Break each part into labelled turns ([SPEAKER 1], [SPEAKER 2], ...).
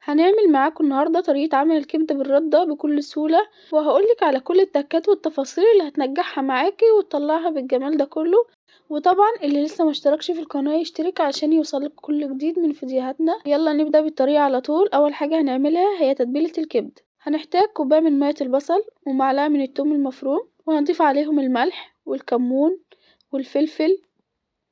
[SPEAKER 1] هنعمل معاكم النهاردة طريقة عمل الكبدة بالردة بكل سهولة، وهقولك على كل التكات والتفاصيل اللي هتنجحها معاكي وتطلعها بالجمال ده كله. وطبعا اللي لسه مشتركش في القناة يشترك عشان يوصلك كل جديد من فيديوهاتنا. يلا نبدأ بالطريقة على طول. اول حاجة هنعملها هي تتبيلة الكبدة. هنحتاج كوباية من مية البصل ومعلقة من الثوم المفروم، وهنضيف عليهم الملح والكمون والفلفل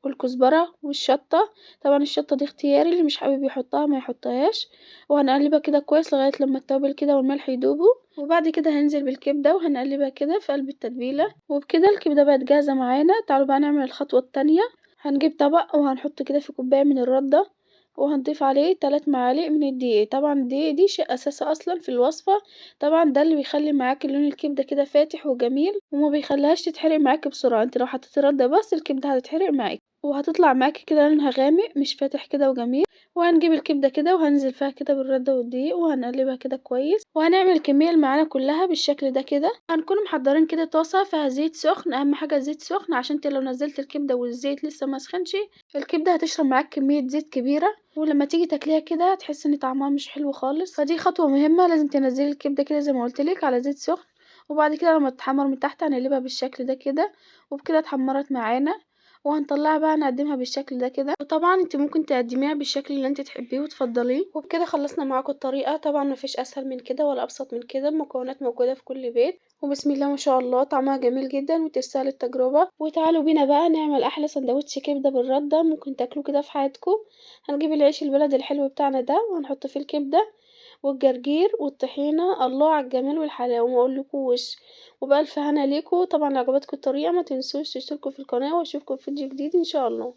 [SPEAKER 1] والكزبرة والشطة. طبعا الشطة دي اختياري، اللي مش حابب يحطها ما يحطهاش. وهنقلبها كده كويس لغاية لما التوابل كده والملح يدوبوا، وبعد كده هننزل بالكبدة وهنقلبها كده في قلب التتبيلة. وبكده الكبدة بقت جاهزة معانا. تعالوا بقى نعمل الخطوة التانية. هنجيب طبق وهنحط كده في كوباية من الردة، وهنضيف عليه 3 معالق من الدقيق. طبعا الدقيق دي شيء اساسي اصلا في الوصفة. طبعا ده اللي بيخلي معاكي لون الكبدة كده فاتح وجميل، وما بيخليهاش تتحرق معاكي بسرعة. انت لو حطيتي ردة بس الكبدة هتتحرق معاكي، وهتطلع معاكي كده لونها غامق مش فاتح كده وجميل. وهنجيب الكبدة كده وهننزل فيها كده بالردة والدقيق وهنقلبها كده كويس، وهنعمل الكمية اللي معانا كلها بالشكل ده كده. هنكون محضرين كده طاسة فيها زيت سخن، اهم حاجة زيت سخن عشان انت لو نزلت الكبدة والزيت لسه ما سخنش الكبدة هتشرب معاك كمية زيت كبيرة، ولما تيجي تاكليها كده هتحسي ان طعمها مش حلو خالص. فدي خطوة مهمة، لازم تنزلي الكبدة كده زي ما قلتلك على زيت سخن. وبعد كده لما تتحمر من تحت هنقلبها بالشكل ده كده، وبكده اتحمرت معانا. وهنطلعها بقى نقدمها بالشكل ده كده. وطبعا انت ممكن تقدميها بالشكل اللي انت تحبيه وتفضليه. وبكده خلصنا معاكم الطريقه. طبعا مفيش اسهل من كده ولا ابسط من كده، المكونات موجوده في كل بيت، وبسم الله ما شاء الله طعمها جميل جدا وتستاهل التجربه. وتعالوا بينا بقى نعمل احلى سندوتش كبده بالرده ممكن تاكلوه كده في حياتكم. هنجيب العيش البلدي الحلو بتاعنا ده وهنحط فيه الكبده والجرجير والطحينة. الله على الجمال والحلاوة ما اقولكوش. وبألف هنا ليكوا. طبعا لو عجبتكم الطريقة ما تنسوش تشتركوا في القناة، واشوفكم في فيديو جديد ان شاء الله.